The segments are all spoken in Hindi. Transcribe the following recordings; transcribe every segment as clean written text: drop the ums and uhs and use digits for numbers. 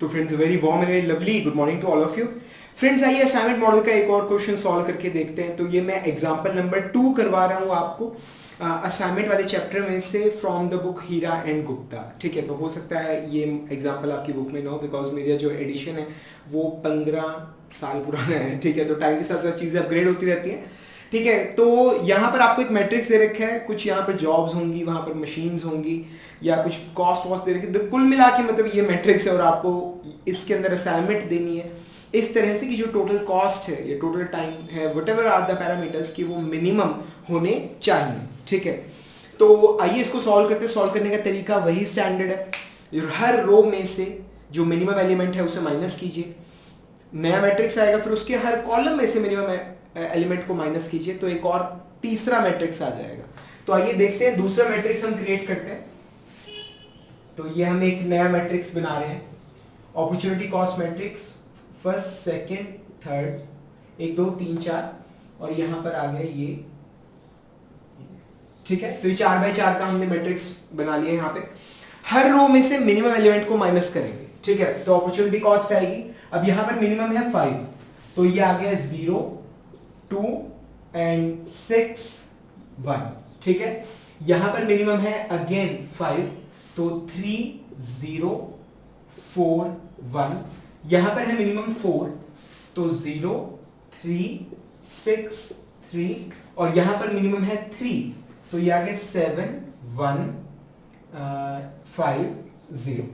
तो friends very warm and very lovely good morning to all of you. Friends आइए असाइनमेंट मॉडल का एक और क्वेश्चन सॉल्व करके देखते हैं। तो ये मैं एग्जांपल नंबर 2 करवा रहा हूँ आपको असाइनमेंट वाले चैप्टर में से from the book Hira and Gupta. ठीक है, तो हो सकता है ये एग्जांपल आपकी बुक में ना हो बिकॉज मेरा जो एडिशन है वो 15 साल पुराना है। ठीक है, तो टाइम के साथ साथ चीज़ें अपग्रेड होती रहती हैं। ठीक है, तो यहाँ पर आपको एक मैट्रिक्स दे रखा है, कुछ यहाँ पर जॉब्स होंगी, वहाँ पर मशीन्स होंगी या कुछ कॉस्ट वॉस्ट दे रखी है। तो कुल मिला के मतलब ये मैट्रिक्स है और आपको इसके अंदर असाइनमेंट देनी है इस तरह से कि जो टोटल कॉस्ट है या टोटल टाइम है व्हाटएवर आर द पैरामीटर्स की वो मिनिमम होने चाहिए। ठीक है, तो आइए इसको सॉल्व करते हैं। सॉल्व करने का तरीका वही स्टैंडर्ड है, हर रो में से जो मिनिमम एलिमेंट है उसे माइनस कीजिए, नया मैट्रिक्स आएगा, फिर उसके हर कॉलम में से मिनिमम एलिमेंट को माइनस कीजिए तो एक और तीसरा मैट्रिक्स आ जाएगा। तो आइए देखते हैं दूसरा मैट्रिक्स हम क्रिएट करते हैं। तो ये हम एक नया मैट्रिक्स बना रहे हैं, opportunity cost matrix, first second third, 1 2 3 4 और यहां पर आ गया ये। ठीक है, तो ये 4 बाय 4 का हमने मैट्रिक्स बना लिया। यहाँ पे हर रो में से मिनिमम एलिमेंट को माइनस करेंगे। ठीक है, तो अपॉर्चुनिटी कॉस्ट आएगी, अब यहां पर मिनिमम है 5, तो ये आ गया 0 2 एंड 6 1। ठीक है, यहां पर मिनिमम है अगेन 5, तो 3 0 4 1, यहां पर है मिनिमम 4, तो 0 3 6 3 और यहां पर मिनिमम है 3, तो ये आ गया 7 1 5 0।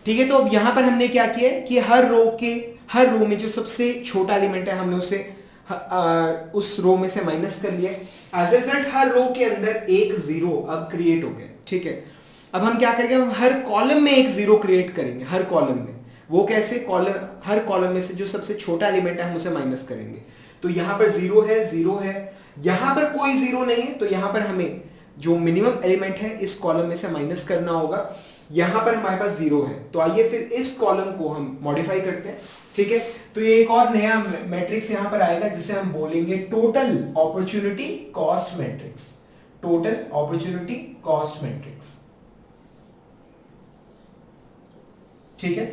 ठीक है, तो अब यहां पर हमने क्या किया कि हर रो में जो सबसे छोटा एलिमेंट है हमने उसे उस रो में से माइनस कर लिया। एज ए रिजल्ट हर रो के अंदर एक जीरो अब क्रिएट हो गया। ठीक है, अब हम क्या करेंगे, हम हर कॉलम में एक जीरो क्रिएट करेंगे। हर कॉलम में वो कैसे, हर कॉलम में से जो सबसे छोटा एलिमेंट है हम उसे माइनस करेंगे। तो यहां पर जीरो है, यहां पर कोई जीरो नहीं है, तो यहां पर हमें जो मिनिमम एलिमेंट है इस कॉलम में से माइनस करना होगा। यहां पर हमारे पास जीरो है, तो आइए फिर इस कॉलम को हम मॉडिफाई करते हैं। ठीक है, तो ये एक और नया मैट्रिक्स यहां पर आएगा जिसे हम बोलेंगे total opportunity cost matrix. Total opportunity cost matrix. ठीक है,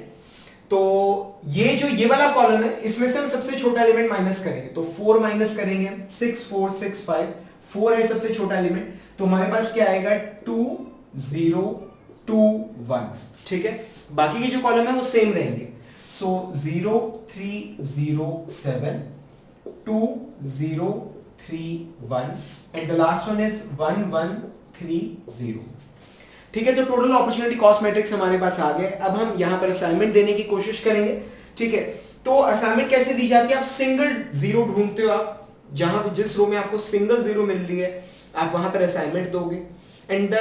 तो ये वाला कॉलम है, इसमें से हम सबसे छोटा एलिमेंट माइनस करेंगे। तो 4 माइनस करेंगे हम, 6 4 6 5, 4 है सबसे छोटा एलिमेंट, तो हमारे पास क्या आएगा 2 0 2 1। ठीक है, बाकी के जो कॉलम है वो सेम रहेंगे। सो 0 3 0 7 2 0 3 1 and the last one is 1 1 3 0। ठीक है, तो टोटल अपॉर्चुनिटी कॉस्ट मैट्रिक्स हमारे पास आ गए। अब हम यहां पर असाइनमेंट देने की कोशिश करेंगे। ठीक है, तो असाइनमेंट कैसे दी जाती है, आप सिंगल जीरो ढूंढते हो, आप जहां जिस रो में आपको सिंगल जीरो मिल रही है आप वहां पर असाइनमेंट दोगे and the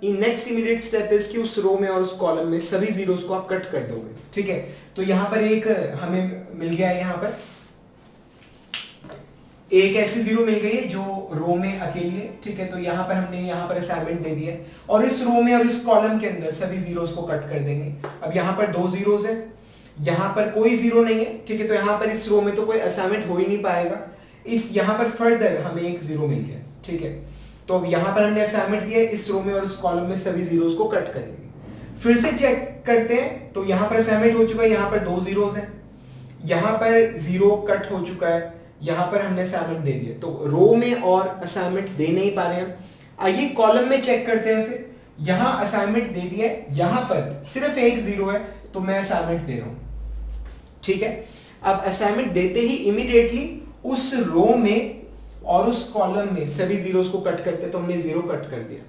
next immediate step is कि उस रो में और उस कॉलम में सभी जीरोस को आप कट कर दोगे। ठीक है, तो यहां पर एक हमें मिल गया है, यहां पर एक ऐसी जीरो मिल गई है जो रो में अकेली है। ठीक है, तो यहां पर हमने यहां पर असाइनमेंट दे दिया है और इस रो में और इस कॉलम के अंदर सभी जीरोस को कट कर देंगे। अब यहां पर 2 जीरोस है, यहां पर कोई जीरो नहीं है। ठीक है, तो यहां पर इस रो में तो कोई असाइनमेंट हो ही नहीं पाएगा। इस यहां पर फर्दर हमें एक जीरो मिल गया। ठीक है, तो अब यहां पर हमने असाइनमेंट दिया, इस रो में और इस कॉलम में सभी जीरोस को कट करेंगे। फिर से चेक करते हैं, तो यहां पर असाइनमेंट हो चुका है, यहां पर 2 जीरोस हैं, यहां पर जीरो कट हो चुका है, यहां पर हमने असाइनमेंट दे दिया, तो रो में और असाइनमेंट दे नहीं पा रहे हैं। आइए कॉलम में चेक करते हैं। फिर यहां असाइनमेंट दे दिया है, यहां पर सिर्फ एक जीरो है, तो मैं असाइनमेंट दे रहा हूं। ठीक है, अब असाइनमेंट देते ही इमीडिएटली उस रो में और उस कॉलम में सभी जीरोस को कट करते, तो हमने जीरो कट कर दिया।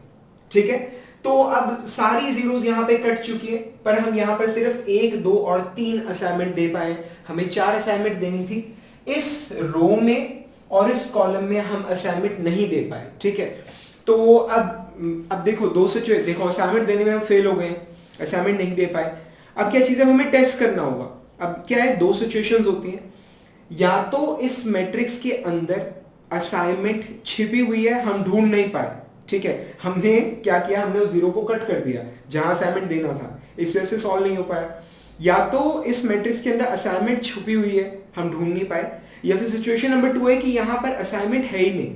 ठीक है, तो अब सारी जीरोस यहां पे कट चुकी है, पर हम यहां पर सिर्फ 1 2 और 3 असाइनमेंट दे पाए। हमें 4 असाइनमेंट देनी थी, इस रो में और इस कॉलम में हम असाइनमेंट नहीं दे पाए। ठीक है, तो अब देखो देखो असाइनमेंट देने में हम फेल हो गए, असाइनमेंट नहीं दे पाए। अब क्या चीज है, हमें टेस्ट करना होगा। अब क्या है, 2 सिचुएशंस होती हैं, या तो इस मैट्रिक्स के अंदर असाइनमेंट छिपी हुई है, हम ढूंढ नहीं पाए। ठीक है, हमने क्या किया, हमने उस जीरो को कट कर दिया जहां असाइनमेंट देना था, इस वजह से सॉल्व नहीं हो पाया। या तो इस मैट्रिक्स के अंदर असाइनमेंट छुपी हुई है, हम ढूंढ नहीं पाए, या फिर सिचुएशन नंबर 2 है कि यहां पर असाइनमेंट है ही नहीं।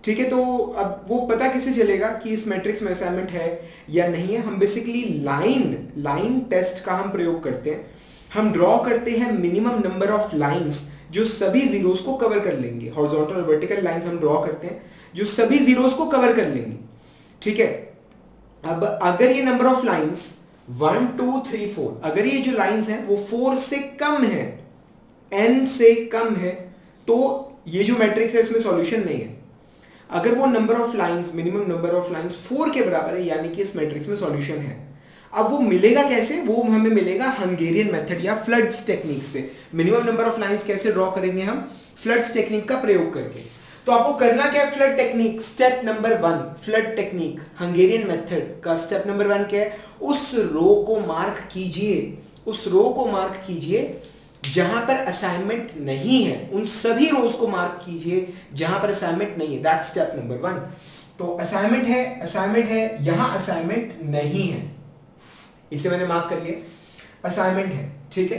ठीक है। तो अब वो पता कैसे चलेगा कि इस मैट्रिक्स में असाइनमेंट है या नहीं है? हम बेसिकली लाइन टेस्ट का हम प्रयोग करते हैं। हम ड्रॉ करते हैं मिनिमम नंबर ऑफ लाइंस जो सभी जीरोस को कवर कर लेंगे। हॉरिजॉन्टल और वर्टिकल लाइंस हम ड्रॉ करते हैं जो सभी जीरोस को कवर कर लेंगे, ठीक है। अब अगर ये नंबर ऑफ लाइंस 1 2 3 4, अगर ये जो लाइंस हैं वो 4 से कम है, n से कम है, तो ये जो मैट्रिक्स है इसमें सॉल्यूशन नहीं है। अगर वो number of lines, minimum number of lines 4 के बराबर है, यानी कि इस मैट्रिक्स में सॉल्यूशन है। अब वो मिलेगा कैसे? वो हमें मिलेगा हंगेरियन मेथड या फ्लड्स टेक्निक से। मिनिमम नंबर ऑफ लाइंस कैसे ड्रॉ करेंगे हम? फ्लड्स टेक्निक का प्रयोग करके। तो आपको करना क्या है? Flood technique step number 1, flood technique Hungarian method का स्टेप नंबर 1 क्या है? उस रो को मार्क कीजिए, उस रो को मार्क कीजिए जहां पर असाइनमेंट नहीं है। उन सभी रोज को मार्क कीजिए जहां पर असाइनमेंट नहीं है। That's step number 1। तो असाइनमेंट है, यहां असाइनमेंट नहीं है, इसे मैंने मार्क कर लिया, असाइनमेंट है, ठीक है।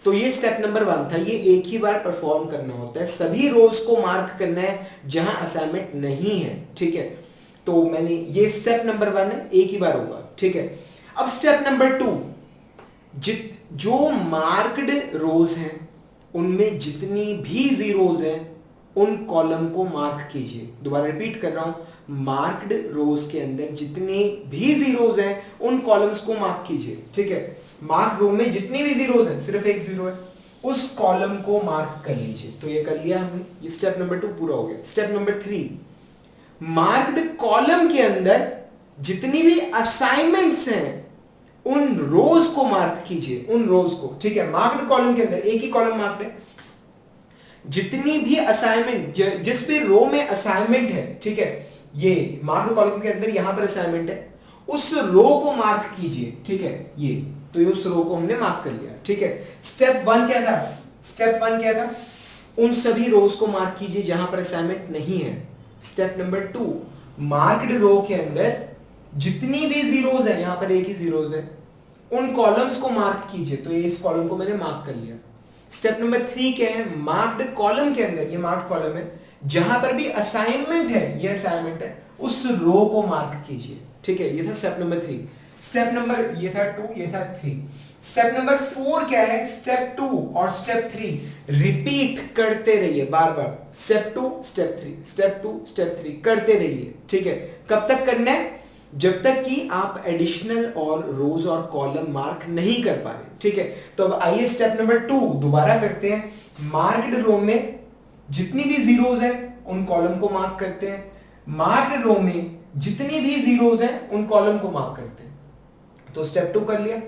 तो ये स्टेप नंबर 1 था, ये एक ही बार परफॉर्म करना होता है, सभी रोज को मार्क करना है जहां असाइनमेंट नहीं है, ठीक है। तो मैंने ये स्टेप नंबर 1 है, एक ही बार होगा, ठीक है। अब स्टेप नंबर 2, जो मार्क्ड रोज हैं उनमें जितनी भी जीरोज हैं उन कॉलम को मार्क कीजिए। दोबारा रिपीट कर रहा हूं, मार्क्ड रोज के अंदर जितने भी जीरोज हैं उन कॉलम्स को मार्क कीजिए, ठीक है। मार्क रो में जितनी भी जीरोज हैं, सिर्फ एक जीरो है, उस कॉलम को मार्क कर लीजिए। तो ये कर लिया हमने, ये स्टेप नंबर 2 पूरा हो गया। स्टेप नंबर 3, मार्क्ड कॉलम के अंदर जितनी भी असाइनमेंट्स हैं उन रोज को मार्क कीजिए, उन रोज को, ठीक है। मार्क्ड कॉलम के अंदर एक ही कॉलम मार्क्ड है, जितनी भी असाइनमेंट, जिस भी रो में असाइनमेंट है, ठीक है, ये मार्क्ड कॉलम के अंदर यहां पर असाइनमेंट है, उस रो को मार्क कीजिए, ठीक है। ये तो ये उस रो को हमने मार्क कर लिया, ठीक है। स्टेप 1 क्या था? स्टेप 1 क्या था? उन सभी रोज को मार्क कीजिए जहां पर असाइनमेंट नहीं है। स्टेप नंबर 2, मार्क्ड रो के अंदर जितनी भी जीरोज है, यहां पर एक ही जीरोज है, उन कॉलम्स को मार्क कीजिए। तो ये इस कॉलम को मैंने मार्क कर लिया। स्टेप नंबर 3 क्या है? मार्क्ड कॉलम के अंदर, ये मार्क्ड कॉलम है, जहां पर भी असाइनमेंट है, ये असाइनमेंट है, उस रो को मार्क कीजिए, ठीक है। ये था स्टेप नंबर 3। स्टेप नंबर, ये था 2, ये था 3। स्टेप नंबर 4 क्या है? स्टेप 2 और स्टेप 3 रिपीट करते रहिए बार बार। स्टेप 2 स्टेप 3, स्टेप 2 स्टेप 3 करते रहिए, ठीक है। कब तक करना है? जब तक कि आप एडिशनल और रोज और कॉलम मार्क नहीं कर पा रहे, ठीक है। तो अब आइए स्टेप नंबर 2 दोबारा करते हैं। मार्क्ड रो में जितनी भी जीरोज हैं उन कॉलम को मार्क करते हैं, मार्क्ड रो में जितनी भी जीरोज हैं उन कॉलम को मार्क करते हैं। तो स्टेप 2 कर लिया।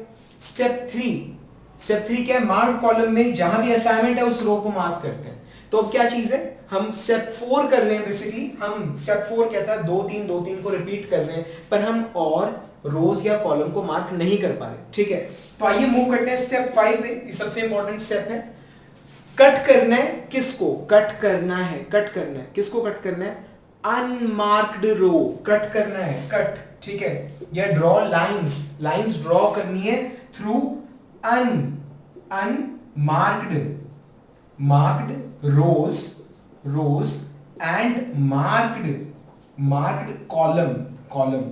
स्टेप 3 क्या है? मार्क्ड कॉलम में जहां भी असाइनमेंट है उस रो को मार्क करते हैं। तो अब क्या चीज है? हम स्टेप 4 कर रहे हैं। बेसिकली हम स्टेप 4 क्या था? 2 3 को रिपीट कर रहे हैं, पर हम और रोज या कॉलम को मार्क नहीं कर पा रहे, ठीक है। तो आइए मूव करते हैं स्टेप 5 पे। ये सबसे इंपॉर्टेंट स्टेप है। कट करना है, किसको कट करना है? किसको कट करना है? अनमार्क्ड रो कट करना है, कट, ठीक है। या ड्रॉ लाइंस ड्रॉ करनी है through marked rows and marked column.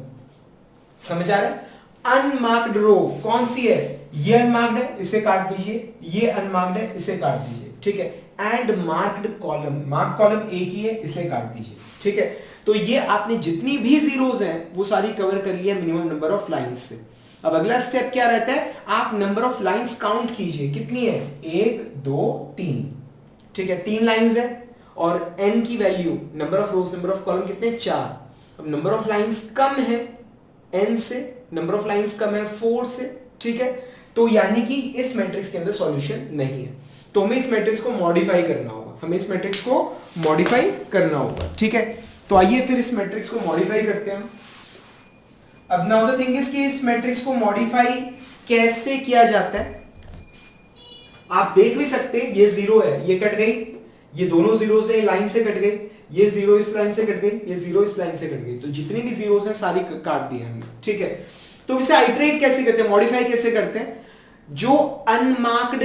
समझ आ रहा है? अनमार्क्ड रो कौन सी है? ये अनमार्क्ड है, इसे काट दीजिए, ये अनमार्क्ड है, इसे काट दीजिए, ठीक है। एंड मार्क्ड कॉलम एक ही है, इसे काट दीजिए, ठीक है। तो ये आपने जितनी भी जीरोज हैं वो सारी कवर कर लिया मिनिमम नंबर ऑफ लाइंस से। अब अगला स्टेप क्या रहता है? आप नंबर ऑफ लाइंस काउंट कीजिए, कितनी है? 1 2 3, ठीक है। 3 लाइंस है और n की value, number of rose number of column कितने? 4। अब नंबर ऑफ लाइंस कम है n से, नंबर ऑफ लाइंस कम है 4 से, ठीक है। तो यानी कि इस मैट्रिक्स के अंदर सॉल्यूशन नहीं है। तो हमें इस मैट्रिक्स को मॉडिफाई करना होगा, ठीक है। तो आइए फिर इस मैट्रिक्स को मॉडिफाई करते हैं। अब नाउ द थिंग इज कि इस मैट्रिक्स को मॉडिफाई कैसे किया जाता है। आप देख भी सकते हैं, ये 0 है, ये कट गई, ये दोनों जीरो से लाइन से कट गई, ये 0 इस लाइन से कट गई, ये 0 इस लाइन से कट गई। तो जितनी भी जीरोस हैं सारी काट दी हमने, ठीक है। तो इसे आइटरेट कैसे करते हैं, मॉडिफाई कैसे करते हैं? जो अनमार्क्ड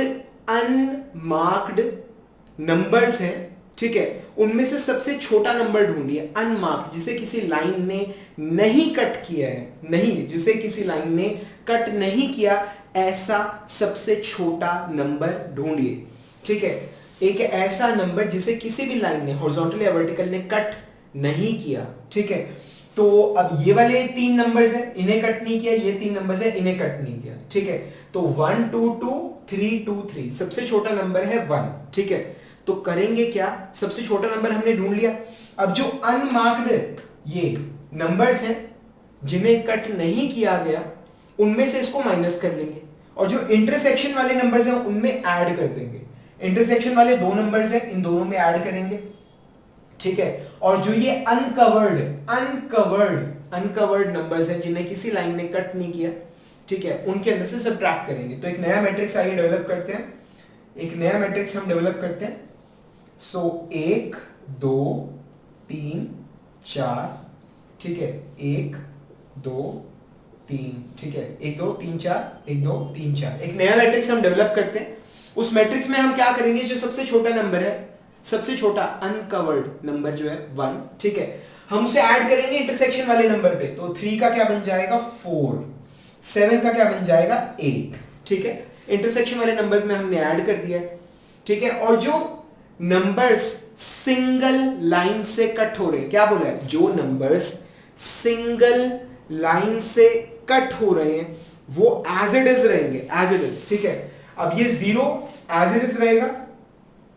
नंबर्स हैं ठीक है, उनमें से सबसे छोटा नंबर ढूंढिए अनमार्क्ड, जिसे किसी लाइन ने नहीं कट किया है, नहीं, जिसे किसी लाइन ने कट नहीं किया, ऐसा सबसे छोटा नंबर ढूंढिए। ठीक है, एक ऐसा नंबर जिसे किसी भी लाइन ने हॉरिजॉन्टल या वर्टिकल ने कट नहीं किया। ठीक है, तो अब ये वाले 3 नंबर्स हैं, इन्हें कट नहीं किया, ये 3 नंबर्स हैं, इन्हें कट नहीं किया। ठीक है, तो 1 2 2 3 2 3, सबसे छोटा नंबर है 1। ठीक है, तो करेंगे क्या, सबसे छोटा नंबर हमने ढूंढ लिया। अब जो अनमार्क्ड ये नंबर्स हैं जिन्हें कट नहीं किया गया, उनमें से इसको माइनस कर लेंगे, और जो इंटरसेक्शन वाले नंबर्स हैं उनमें ऐड कर देंगे। इंटरसेक्शन वाले 2 नंबर्स हैं, इन दोनों में ऐड करेंगे। ठीक है, और जो ये अनकवर्ड नंबर्स हैं जिन्हें किसी लाइन ने कट नहीं किया, ठीक है, उनके अंदर से सब्ट्रैक्ट करेंगे। तो एक नया मैट्रिक्स आइए डेवलप करते हैं, एक नया मैट्रिक्स हम डेवलप करते हैं। सो 1 2 3 4, ठीक है, 1 2 3, ठीक है, 1 2 3 4, 1 2 3 4, एक नया मैट्रिक्स हम डेवलप करते हैं। उस मैट्रिक्स में हम क्या करेंगे, जो सबसे छोटा नंबर है, सबसे छोटा अनकवर्ड नंबर जो है 1, ठीक है, हम उसे ऐड करेंगे इंटरसेक्शन वाले नंबर पे। तो 3 का क्या बन जाएगा 4, 7 का क्या बन जाएगा 8। ठीक है, इंटरसेक्शन वाले नंबर्स में हमने ऐड कर दिया है। ठीक है, और जो नंबर्स सिंगल लाइन से कट हो रहे हैं, क्या बोला है, जो नंबर्स सिंगल लाइन से कट हो रहे हैं वो एज इट इज रहेंगे, एज इट इज। ठीक है, अब ये 0 एज इट इज रहेगा,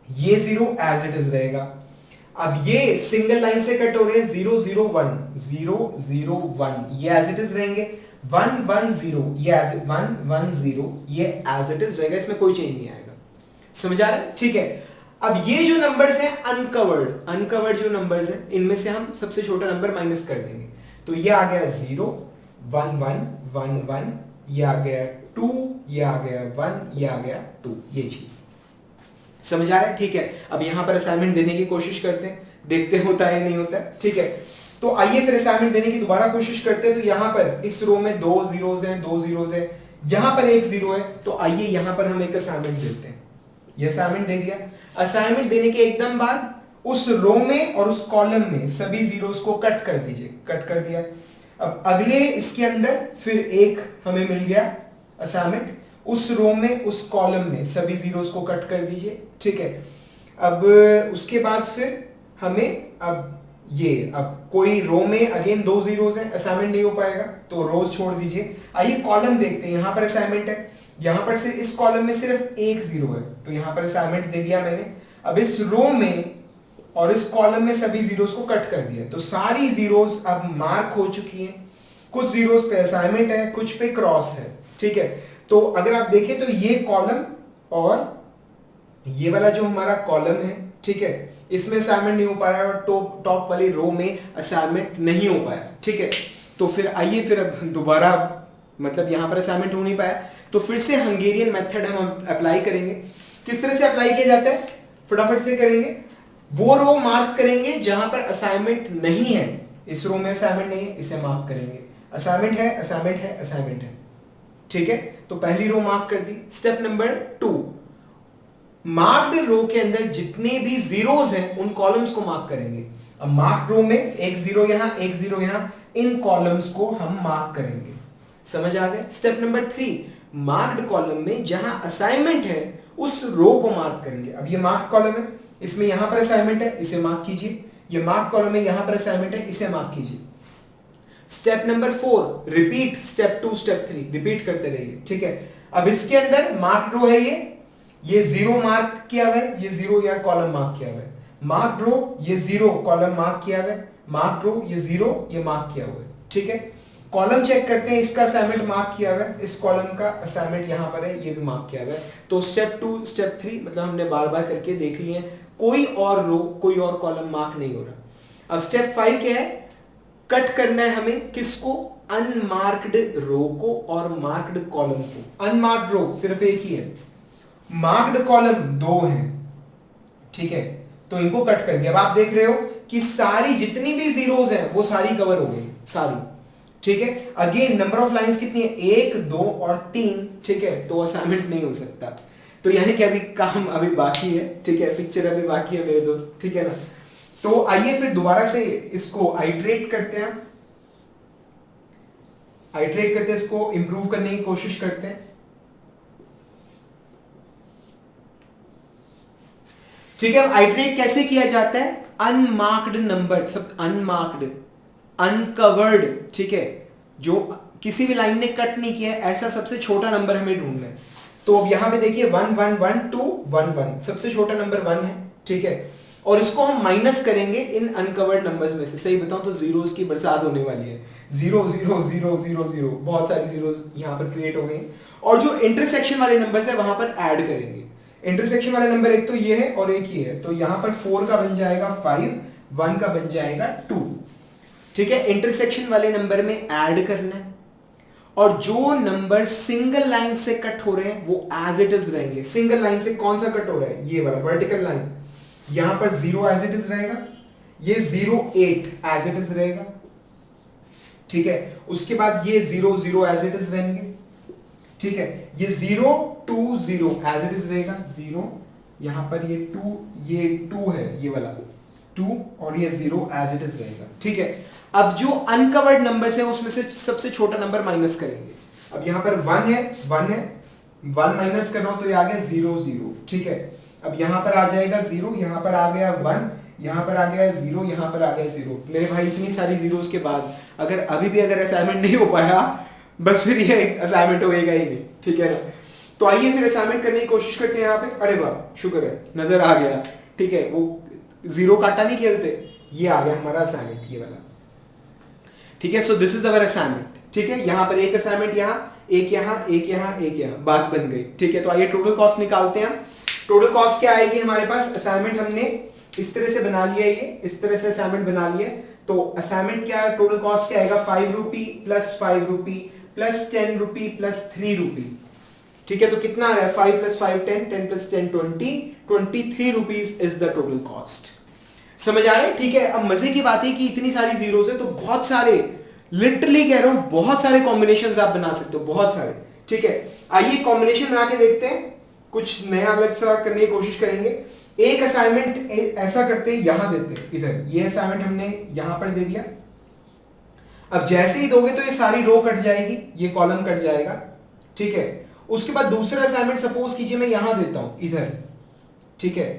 ये 0 एज इट इज रहेगा। अब ये सिंगल लाइन से कट हो रहे हैं 0 0 1 0 0 1, ये एज इट इज रहेंगे। 1 1 0, ये एज 1 1 0, ये एज इट इज रहेगा, इसमें कोई चेंज नहीं आएगा। समझ आ रहा है? ठीक है, अब ये जो नंबर्स हैं अनकवर्ड जो नंबर्स हैं, इनमें से हम सबसे छोटा नंबर माइनस कर देंगे। तो ये आ गया 0 1 1 1 1, ये आ गया 2, ये आ गया 1, ये आ गया 2, ये चीज समझ आ रहा है? ठीक है, अब यहां पर असाइनमेंट देने की कोशिश करते हैं, देखते होता है नहीं होता है। ठीक है, तो आइए फिर असाइनमेंट देने की दोबारा कोशिश करते हैं। तो यहां पर इस रो में 2 जीरोस हैं, 2 जीरोस है, यहां पर 1 जीरो है। तो आइए यहां पर हम एक असाइनमेंट देते हैं। ये असाइनमेंट दे दिया। असाइनमेंट देने के एकदम बाद उस रो में और उस कॉलम में सभी जीरोस को कट कर दीजिए। कट कर दिया। अब अगले इसके अंदर फिर एक हमें मिल गया असाइनमेंट, उस रो में उस कॉलम में सभी जीरोस को कट कर दीजिए। ठीक है, अब उसके बाद फिर हमें अब कोई रो में अगेन 2 जीरोस हैं, असाइनमेंट नहीं हो पाएगा तो रोज छोड़ दीजिए। आइए कॉलम देखते हैं, यहां पर असाइनमेंट है, यहां पर से इस कॉलम में सिर्फ 1 जीरो है, तो यहां पर असाइनमेंट दे दिया मैंने। अब इस रो में और इस कॉलम में सभी जीरोस को कट कर दिया, तो सारी जीरोस अब मार्क हो चुकी हैं। कुछ जीरोस पे असाइनमेंट है, कुछ पे क्रॉस है। ठीक है, तो अगर आप देखें तो ये कॉलम और ये वाला जो हमारा कॉलम है, ठीक है, इसमें असाइनमेंट नहीं हो पा रहा है, और टॉप वाली रो में असाइनमेंट नहीं हो पाया। ठीक है, तो फिर आइए फिर अब दोबारा, मतलब यहां पर असाइनमेंट हो नहीं पाया तो फिर से हंगेरियन मेथड हम अप्लाई करेंगे। किस तरह से अप्लाई किया जाता है, फटाफट से करेंगे। वो रो मार्क करेंगे जहां पर असाइनमेंट नहीं है, इस रो में असाइनमेंट नहीं है, इसे मार्क करेंगे। असाइनमेंट है, असाइनमेंट है, असाइनमेंट है। ठीक है, तो पहली रो मार्क कर दी। स्टेप नंबर 2, मार्क्ड रो के अंदर जितने भी जीरोस हैं उन कॉलम्स को मार्क करेंगे। अब मार्क्ड रो में 1 जीरो यहां, 1 जीरो यहां, इन कॉलम्स को हम मार्क करेंगे। समझ आ गए? स्टेप नंबर 3, मार्क्ड कॉलम में जहां असाइनमेंट है उस रो को मार्क करेंगे। अब ये मार्क्ड कॉलम है, इसमें यहां पर असाइनमेंट है, इसे मार्क कीजिए। ये मार्क्ड कॉलम में यहां पर असाइनमेंट है, इसे मार्क कीजिए। Step number 4, repeat step 2 step 3, repeat करते रहिए। ठीक है, अब इसके अंदर मार्क्ड रो है, ये 0 मार्क किया हुआ है, ये 0 या कॉलम मार्क किया हुआ है। मार्क्ड रो, ये 0 कॉलम मार्क किया हुआ है। मार्क्ड रो, ये 0 ये मार्क किया हुआ है। ठीक है, कॉलम चेक करते हैं, इसका असाइनमेंट मार्क किया हुआ है, इस कॉलम का असाइनमेंट यहां पर है, ये भी मार्क किया हुआ है। तो स्टेप 2 स्टेप 3 मतलब हमने बार बार करके देख लिए, कोई और रो कोई और कॉलम मार्क नहीं हो रहा। अब स्टेप 5 क्या है, कट करना है हमें किसको, अनमार्क्ड रो को और मार्क्ड कॉलम को। अनमार्क्ड रो सिर्फ एक ही है, मार्क्ड कॉलम 2 हैं। ठीक है, तो इनको कट कर दिया। अब आप देख रहे हो कि सारी जितनी भी जीरोस हैं वो सारी कवर हो गई, सारी। ठीक है, अगेन नंबर ऑफ लाइंस कितनी है, 1 2 और 3। ठीक है, तो असाइनमेंट नहीं हो सकता। तो यानी कि अभी काम अभी बाकी है, ठीक है, पिक्चर अभी बाकी है मेरे दोस्त, ठीक है ना। तो आइए फिर दोबारा से इसको आइटरेट करते हैं, इसको इंप्रूव करने की कोशिश करते हैं। ठीक है, आइटरेट कैसे किया जाता है? अनमार्क्ड नंबर, सब अनमार्क्ड, अनकवर्ड, ठीक है, जो किसी भी लाइन ने कट नहीं किया है, ऐसा सबसे छोटा नंबर हमें ढूंढना है। तो अब यहां पे देखिए 1 1 1 2 1 1, सबसे छोटा नंबर 1 है, ठीक है, और इसको हम माइनस करेंगे इन अनकवर्ड नंबर्स में से। सही बताऊं तो जीरोस की बरसात होने वाली है, 0 0 0 0 0, बहुत सारी जीरोस यहां पर क्रिएट हो गई। और जो इंटरसेक्शन वाले नंबर्स है वहां पर ऐड करेंगे। इंटरसेक्शन वाले नंबर एक तो ये है और एक ही है, तो यहां पर 4 का बन जाएगा 5, 1 का बन जाएगा 2, ठीक है। इंटरसेक्शन वाले नंबर में ऐड करना है, और जो नंबर सिंगल लाइन से कट हो रहे हैं वो एज इट इज रहेंगे। सिंगल लाइन से कौन सा कट हो रहा है? ये वाला वर्टिकल लाइन, यहां पर 0 एज इट इज रहेगा, ये 0 8 एज इट इज रहेगा, ठीक है। उसके बाद ये 0 0 एज इट इज रहेंगे, ठीक है। ये 0 2 0 एज इट इज रहेगा, 0, यहां पर ये 2 है, ये वाला 2, और ये 0 एज इट इज रहेगा, ठीक है। अब जो अनकवर्ड नंबर्स है उसमें से सबसे छोटा नंबर माइनस करेंगे। अब यहां पर 1 है, 1 माइनस कर रहा हूं तो ये आ गया 0 0, ठीक है। अब यहां पर आ जाएगा 0, यहां पर आ गया 1, यहां पर आ गया 0, यहां पर आ गया 0। मेरे भाई इतनी सारी जीरोस के बाद अगर अभी भी अगर असाइनमेंट नहीं हो पाया, बस फिर ये असाइनमेंट होएगा ही नहीं, ठीक है ना। तो आइए फिर असाइनमेंट करने की कोशिश करते हैं यहाँ पे। अरे वाह, शुक्र है, नजर आ गया, ठीक है। वो 0 काटा नहीं खेलते, ये आ गया हमारा असाइनमेंट, ये वाला, ठीक है। So this is our assignment, ठीक है। यहां पर एक असाइनमेंट, यहां एक, यहां एक, यहां एक, यहां बात बन गई, ठीक है। तो आइए टोटल कॉस्ट निकालते हैं। टोटल कॉस्ट क्या आएगी हमारे पास? असाइनमेंट हमने इस तरह से बना लिया, ये इस तरह से असाइनमेंट बना लिया, तो असाइनमेंट क्या है? टोटल कॉस्ट क्या आएगा? 5 रुपी प्लस 5 रुपी प्लस 10 रुपी प्लस 3 रुपी, ठीक है। तो कितना आ रहा है? 5 plus 5 10, 10 plus 10 20, 23 rupees is the total cost. समझ आ रहा है? ठीक है। अब मजे की बात है कि इतनी सारी जीरोस है तो बहुत सारे, लिटरली कह रहा हूं, बहुत सारे कॉम्बिनेशंस आप बना सकते हो, बहुत सारे, ठीक है। आइए कॉम्बिनेशन बना के देखते हैं, कुछ नया अलग सा करने की कोशिश करेंगे। एक असाइनमेंट ऐसा करते हैं, यहां देते हैं, इधर ये असाइनमेंट हमने यहां पर दे दिया। अब जैसे ही दोगे तो ये सारी रो कट जाएगी, ये कॉलम कट जाएगा, ठीक है। उसके बाद दूसरा असाइनमेंट सपोज कीजिए मैं यहां देता हूं, इधर, ठीक है।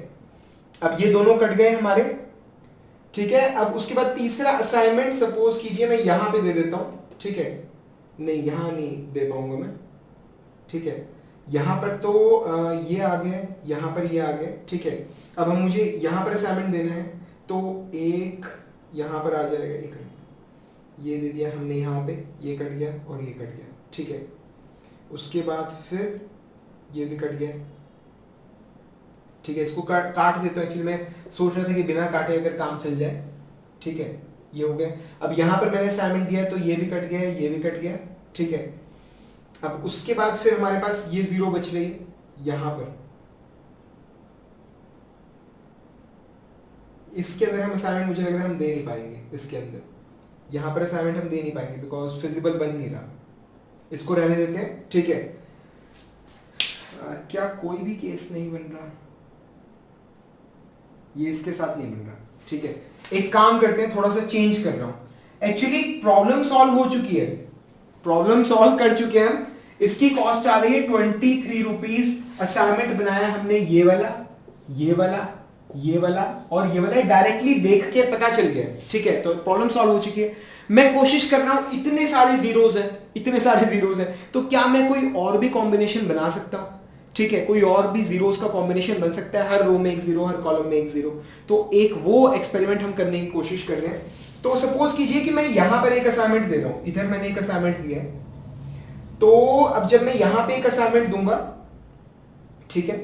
अब ये दोनों कट गए हमारे, ठीक है। अब उसके बाद तीसरा असाइनमेंट सपोज कीजिए मैं यहां पे दे देता हूं, ठीक है। नहीं, यहां नहीं दे पाऊंगा मैं, ठीक है। यहां पर तो ये आ गया, यहां पर ये आ गया, ठीक है। अब हम मुझे यहां पर असाइनमेंट देना है, तो एक यहां पर आ जाएगा, एक ये दे दिया हमने यहां पे, ये कट गया और ये कट गया, ठीक है। उसके बाद फिर ये भी कट गया, ठीक है। इसको काट देता हूं, एक्चुअली मैं सोच रहा था कि बिना काटे अगर काम चल जाए, ठीक है। ये हो गया। अब यहां पर मैंने असाइनमेंट दिया तो ये भी कट गया, ये भी कट गया, ठीक है। अब उसके बाद फिर हमारे पास ये 0 बच रही है यहां पर, इसके अंदर हम असाइनमेंट मुझे लग रहा है हम दे नहीं पाएंगे, इसके अंदर यहां पर असाइनमेंट हम दे नहीं पाएंगे बिकॉज फिजिबल बन नहीं रहा, इसको रहने देते हैं, ठीक है। क्या कोई भी केस नहीं बन रहा? ये इसके साथ नहीं बन रहा, ठीक है। एक काम करते हैं, थोड़ा सा चेंज कर रहा हूं। एक्चुअली प्रॉब्लम सॉल्व हो चुकी है, प्रॉब्लम सॉल्व कर चुके हैं हम। इसकी कॉस्ट आ रही है 23 रुपीज। असाइनमेंट बनाया हमने ये वाला, ये वाला, ये वाला और ये वाला, डायरेक्टली देख के पता चल गया, ठीक है। तो प्रॉब्लम सॉल्व हो चुकी है। मैं कोशिश कर रहा हूं, इतने सारे जीरोस हैं, इतने सारे जीरोस हैं, तो क्या मैं कोई और भी कॉम्बिनेशन बना सकता हूं? ठीक है, कोई और भी जीरोस का कॉम्बिनेशन बन सकता है, हर रो में एक जीरो, हर कॉलम में एक जीरो। तो एक वो एक्सपेरिमेंट हम करने की कोशिश कर रहे हैं। तो सपोज कीजिए कि मैं यहां पर एक असाइनमेंट दे रहा हूं, इधर मैंने एक असाइनमेंट दिया है, तो अब जब मैं यहां पे एक असाइनमेंट दूंगा, ठीक है।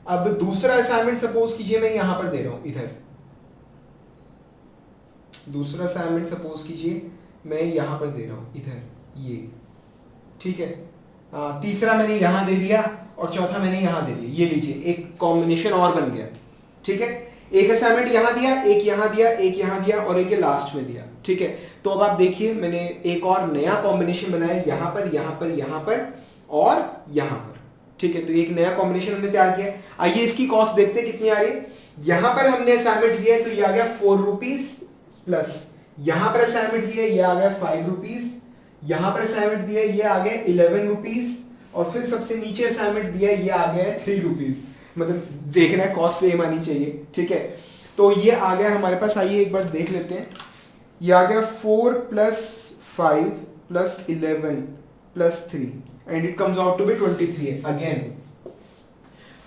अब दूसरा असाइनमेंट सपोज कीजिए मैं यहां पर दे रहा हूं, इधर दूसरा असाइनमेंट सपोज कीजिए मैं यहां पर दे रहा हूं, इधर ये, ठीक है। तीसरा मैंने यहां दे दिया और चौथा मैंने यहां दे दिया, ये लीजिए एक कॉम्बिनेशन और बन गया, ठीक है। एक असाइनमेंट यहां दिया, एक यहां दिया, एक यहां दिया और एक लास्ट में दिया, ठीक है। तो अब आप देखिए मैंने एक और नया कॉम्बिनेशन बनाया, यहां पर, यहां पर, यहां पर और यहां पर, ठीक है, तो एक नया कॉम्बिनेशन हमने तैयार किया है। आइए इसकी कॉस्ट देखते हैं कितनी आ रही है। यहां पर हमने असाइनमेंट दिया है तो ये आ गया 4 रुपीज प्लस यहां पर असाइनमेंट दिया है ये आ गया 5 रुपीज, यहां पर असाइनमेंट दिया है ये आ गया 11 रुपीज और फिर सबसे नीचे असाइनमेंट दिया है ये आ गया 3 रुपीज। मतलब देखना है कॉस्ट सेम आनी चाहिए, ठीक है। तो ये आ गया हमारे पास, आइए एक बार देख लेते हैं। ये आ गया 4 + 5 + 11 + 3 and it comes out to be 23 again.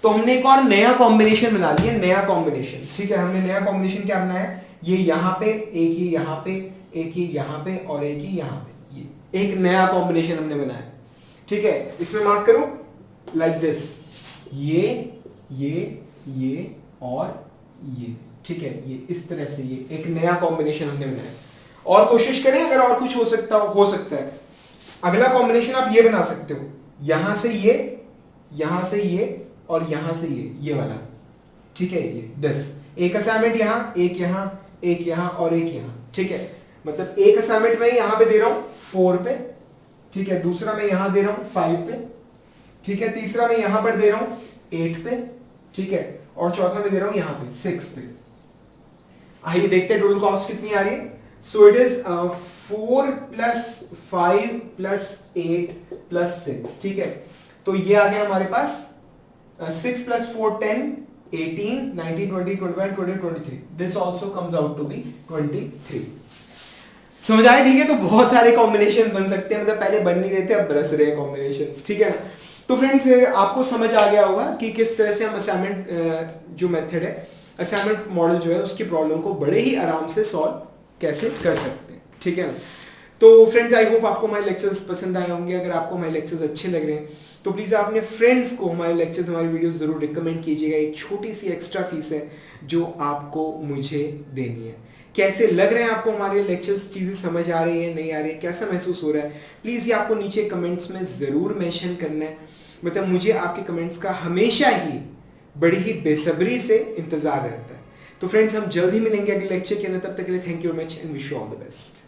तो हमने एक और नया कॉम्बिनेशन बना लिया, नया कॉम्बिनेशन, ठीक है। हमने नया कॉम्बिनेशन क्या बनाया है, ये यहां पे एक, ये यहां पे एक, ये यहां पे और एक ही यहां पे, ये एक नया कॉम्बिनेशन हमने बनाया, ठीक है। इसमें मार्क करो लाइक दिस, ये और ये, ठीक है। ये इस तरह से ये एक नया कॉम्बिनेशन हमने बनाया। और कोशिश करें अगर और कुछ हो सकता है। अगला कॉम्बिनेशन आप ये बना सकते हो, यहां से ये, यहां से ये और यहां से ये वाला, ठीक है। ये 10, एक असाइनमेंट यहां, एक यहां, एक यहां और एक यहां, ठीक है। मतलब एक असाइनमेंट में यहां पे दे रहा हूं 4 पे, ठीक है। दूसरा मैं यहां दे रहा हूं 5 पे, ठीक है। तीसरा मैं यहां पर दे रहा हूं 8 पे, ठीक है। और चौथा मैं दे रहा हूं यहां पे 6 पे। आइए देखते हैं टोटल कॉस्ट कितनी आ रही है। सो इट इज 4 + 5 + 8 + 6, ठीक है। तो ये आ गया हमारे पास 6 + 4 10 18 19 20 21 22 23। This also comes out to be 23। समझ आया, ठीक है। तो बहुत सारे कॉम्बिनेशन बन सकते हैं, मतलब पहले बन नहीं रहे थे, अब बरस रहे हैं कॉम्बिनेशंस, ठीक है ना। तो फ्रेंड्स आपको समझ आ गया होगा कि किस तरह से हम असाइनमेंट जो मेथड है, असाइनमेंट मॉडल जो है उसकी प्रॉब्लम को बड़े ही आराम से सॉल्व कैसे कर सकते हैं, ठीक है ना। तो फ्रेंड्स आई होप आपको हमारे लेक्चर्स पसंद आए होंगे। अगर आपको हमारे लेक्चर्स अच्छे लग रहे हैं तो प्लीज़ आप अपने फ्रेंड्स को हमारे लेक्चर्स, हमारी वीडियोस ज़रूर रिकमेंड कीजिएगा। एक छोटी सी एक्स्ट्रा फीस है जो आपको मुझे देनी है। कैसे लग रहे हैं आपको हमारे लेक्चर्स, चीज़ें समझ आ रही है, नहीं आ रही है, कैसा महसूस हो रहा है, प्लीज़ ये आपको नीचे कमेंट्स में ज़रूर मेंशन करना है। मतलब मुझे आपके कमेंट्स का हमेशा ही बड़ी ही बेसब्री से इंतज़ार रहता है। तो फ्रेंड्स हम जल्द ही मिलेंगे अगले लेक्चर के अंदर, तब तक के लिए thank you very much and wish you all the best.